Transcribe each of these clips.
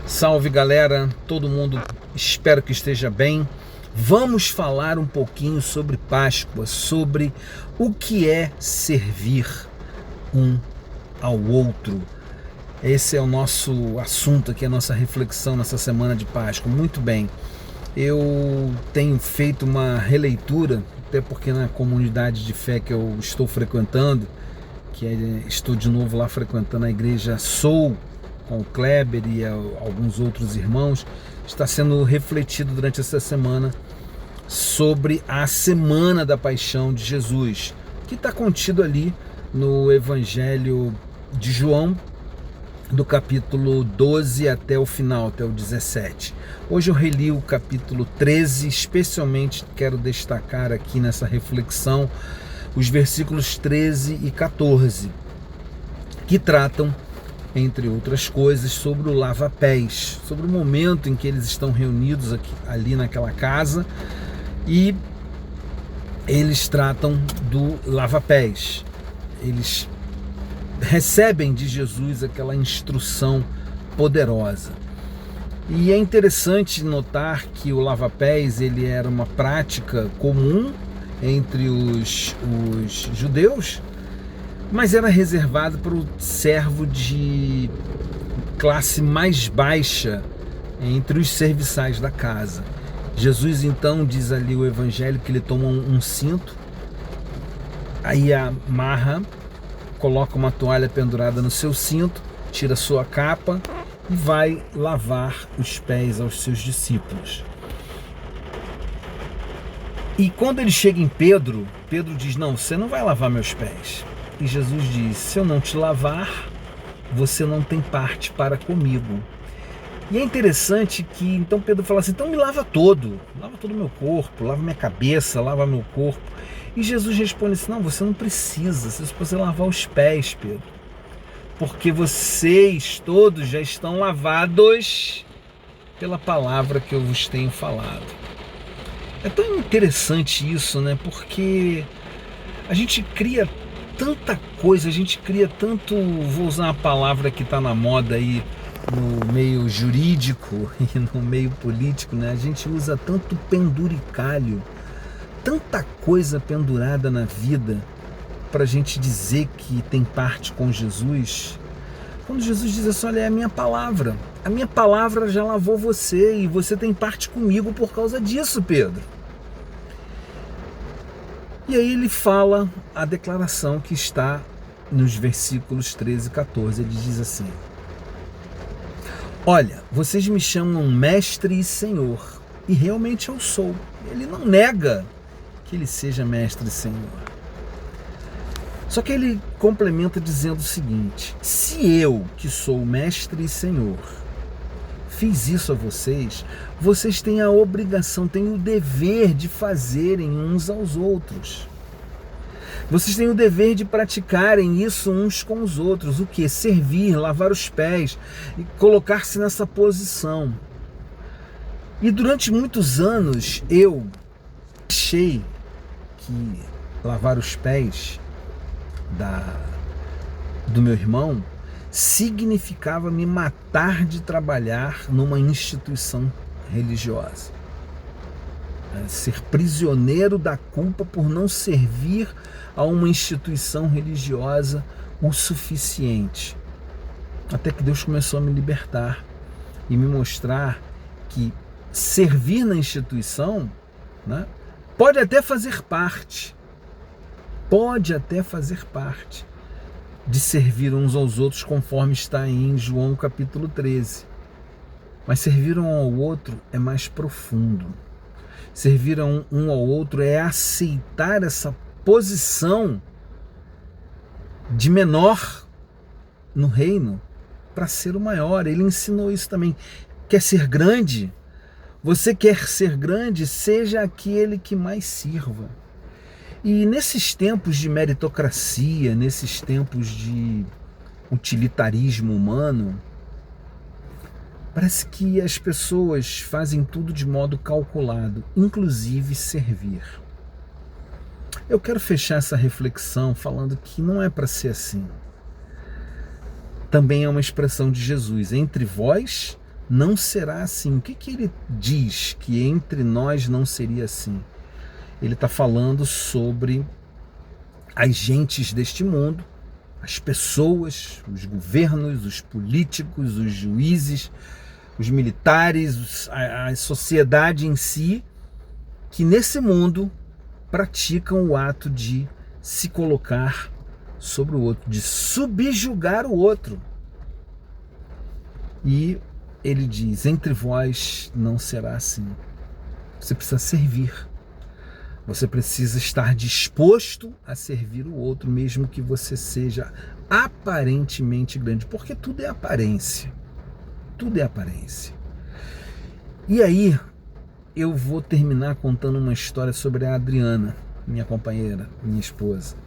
Salve galera, todo mundo espero que esteja bem. Vamos falar um pouquinho sobre Páscoa, sobre o que é servir um ao outro. Esse é o nosso assunto aqui, a nossa reflexão nessa semana de Páscoa. Muito bem, eu tenho feito uma releitura, até porque na comunidade de fé que eu estou frequentando, estou de novo lá frequentando a igreja Sou, com o Kleber e alguns outros irmãos, está sendo refletido durante essa semana sobre a Semana da Paixão de Jesus, que está contido ali no Evangelho de João, do capítulo 12 até o final, até o 17. Hoje eu reli o capítulo 13, especialmente quero destacar aqui nessa reflexão os versículos 13 e 14, que tratam, entre outras coisas, sobre o lava-pés, sobre o momento em que eles estão reunidos ali naquela casa e eles tratam do lava-pés. Eles recebem de Jesus aquela instrução poderosa. E é interessante notar que o lava-pés ele era uma prática comum entre os judeus, mas era reservado para o servo de classe mais baixa entre os serviçais da casa. Jesus então diz ali o evangelho que ele toma um cinto, aí amarra, coloca uma toalha pendurada no seu cinto, tira sua capa e vai lavar os pés aos seus discípulos. E quando ele chega em Pedro diz: não, você não vai lavar meus pés. E Jesus diz: se eu não te lavar, você não tem parte para comigo. E é interessante que então Pedro fala assim: então me lava todo o meu corpo, lava minha cabeça, lava meu corpo. E Jesus responde assim: não, você não precisa, você precisa lavar os pés, Pedro, porque vocês todos já estão lavados pela palavra que eu vos tenho falado. É tão interessante isso, né? Porque a gente cria tanta coisa, a gente cria tanto, vou usar uma palavra que está na moda aí no meio jurídico e no meio político, né? A gente usa tanto penduricalho, tanta coisa pendurada na vida para a gente dizer que tem parte com Jesus. Quando Jesus diz assim: olha, é a minha palavra já lavou você e você tem parte comigo por causa disso, Pedro. E aí ele fala a declaração que está nos versículos 13 e 14. Ele diz assim: olha, vocês me chamam mestre e senhor, e realmente eu sou. Ele não nega que ele seja mestre e senhor. Só que ele complementa dizendo o seguinte: se eu, que sou mestre e senhor, fiz isso a vocês, vocês têm a obrigação, têm o dever de fazerem uns aos outros. Vocês têm o dever de praticarem isso uns com os outros. O que? Servir, lavar os pés e colocar-se nessa posição. E durante muitos anos eu achei que lavar os pés do meu irmão significava me matar de trabalhar numa instituição religiosa. Ser prisioneiro da culpa por não servir a uma instituição religiosa o suficiente. Até que Deus começou a me libertar e me mostrar que servir na instituição, né, pode até fazer parte de servir uns aos outros, conforme está em João capítulo 13. Mas servir um ao outro é mais profundo. Servir um ao outro é aceitar essa posição de menor no reino para ser o maior. Ele ensinou isso também. Quer ser grande? Você quer ser grande? Seja aquele que mais sirva. E nesses tempos de meritocracia, nesses tempos de utilitarismo humano, parece que as pessoas fazem tudo de modo calculado, inclusive servir. Eu quero fechar essa reflexão falando que não é para ser assim. Também é uma expressão de Jesus: entre vós não será assim. O que ele diz que entre nós não seria assim? Ele está falando sobre as gentes deste mundo, as pessoas, os governos, os políticos, os juízes, os militares, a sociedade em si, que nesse mundo praticam o ato de se colocar sobre o outro, de subjugar o outro. E ele diz: entre vós não será assim. Você precisa servir. Você precisa estar disposto a servir o outro, mesmo que você seja aparentemente grande, porque tudo é aparência. Tudo é aparência. E aí, eu vou terminar contando uma história sobre a Adriana, minha companheira, minha esposa.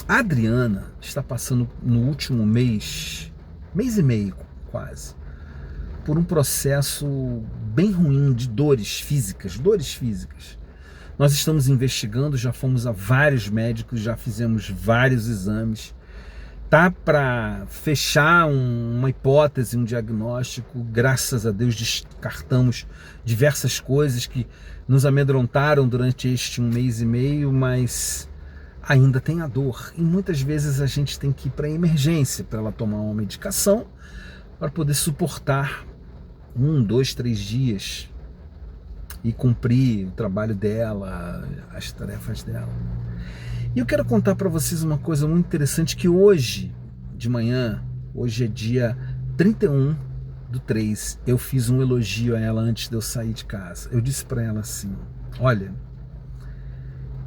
A Adriana está passando no último mês e meio quase, por um processo bem ruim de dores físicas. Nós estamos investigando, já fomos a vários médicos, já fizemos vários exames. Tá para fechar uma hipótese, um diagnóstico. Graças a Deus descartamos diversas coisas que nos amedrontaram durante este 1 mês e meio, mas ainda tem a dor. E muitas vezes a gente tem que ir para a emergência para ela tomar uma medicação para poder suportar 1, 2, 3 dias e cumprir o trabalho dela, as tarefas dela. E eu quero contar para vocês uma coisa muito interessante, que hoje de manhã, hoje é dia 31/3, eu fiz um elogio a ela antes de eu sair de casa. Eu disse para ela assim: olha,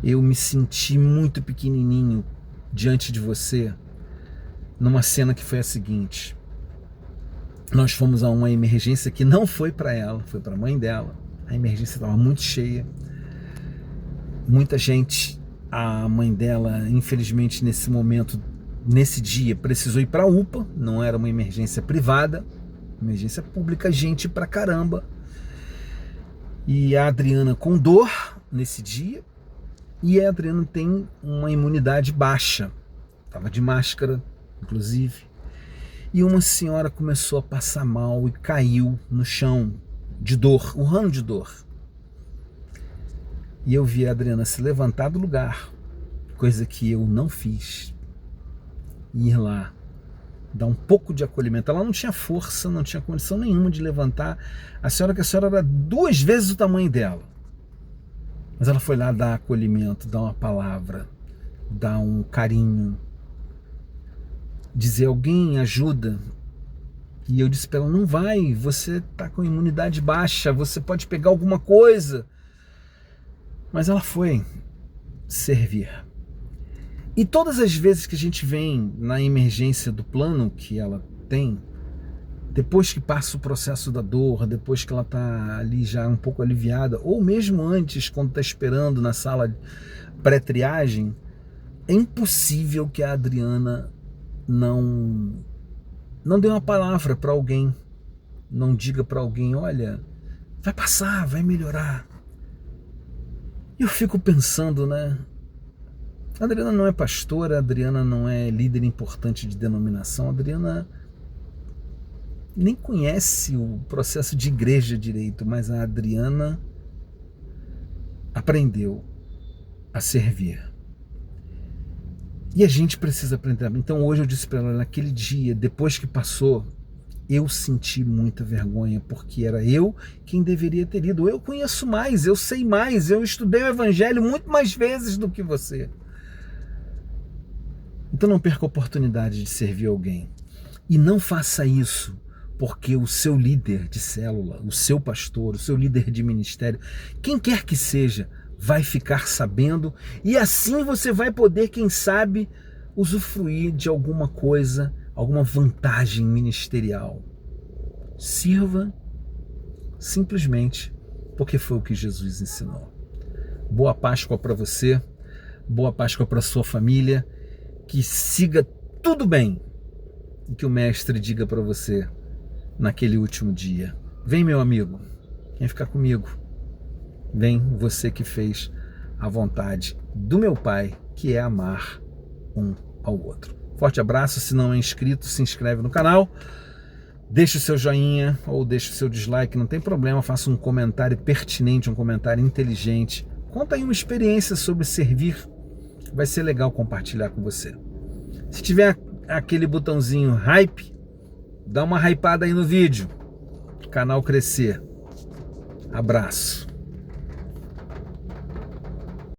eu me senti muito pequenininho diante de você numa cena que foi a seguinte: nós fomos a uma emergência que não foi para ela, foi para a mãe dela. A emergência estava muito cheia, muita gente. A mãe dela, infelizmente, nesse momento, nesse dia, precisou ir para a UPA. Não era uma emergência privada, emergência pública, gente pra caramba. E a Adriana com dor nesse dia, e a Adriana tem uma imunidade baixa, estava de máscara, inclusive. E uma senhora começou a passar mal e caiu no chão de dor, urrando de dor. E eu vi a Adriana se levantar do lugar, coisa que eu não fiz, e ir lá, dar um pouco de acolhimento. Ela não tinha força, não tinha condição nenhuma de levantar. A senhora era 2 vezes o tamanho dela. Mas ela foi lá dar acolhimento, dar uma palavra, dar um carinho, dizer: alguém ajuda. E eu disse para ela: não vai, você está com imunidade baixa, você pode pegar alguma coisa. Mas ela foi servir. E todas as vezes que a gente vem na emergência do plano que ela tem, depois que passa o processo da dor, depois que ela está ali já um pouco aliviada, ou mesmo antes, quando está esperando na sala pré-triagem, é impossível que a Adriana não dê uma palavra para alguém, não diga para alguém: olha, vai passar, vai melhorar. E eu fico pensando, né? A Adriana não é pastora, a Adriana não é líder importante de denominação, a Adriana nem conhece o processo de igreja direito, mas a Adriana aprendeu a servir. E a gente precisa aprender. Então hoje eu disse para ela, naquele dia, depois que passou, eu senti muita vergonha, porque era eu quem deveria ter ido. Eu conheço mais, eu sei mais, eu estudei o evangelho muito mais vezes do que você. Então não perca a oportunidade de servir alguém. E não faça isso porque o seu líder de célula, o seu pastor, o seu líder de ministério, quem quer que seja, vai ficar sabendo, e assim você vai poder, quem sabe, usufruir de alguma coisa, alguma vantagem ministerial. Sirva simplesmente porque foi o que Jesus ensinou. Boa Páscoa para você, boa Páscoa para sua família, que siga tudo bem e que o Mestre diga para você naquele último dia: vem, meu amigo, vem ficar comigo. Vem, você que fez a vontade do meu Pai, que é amar um ao outro. Forte abraço. Se não é inscrito, se inscreve no canal. Deixe o seu joinha ou deixe o seu dislike, não tem problema, faça um comentário pertinente, um comentário inteligente. Conta aí uma experiência sobre servir, vai ser legal compartilhar com você. Se tiver aquele botãozinho hype, dá uma hypada aí no vídeo, o canal crescer. Abraço.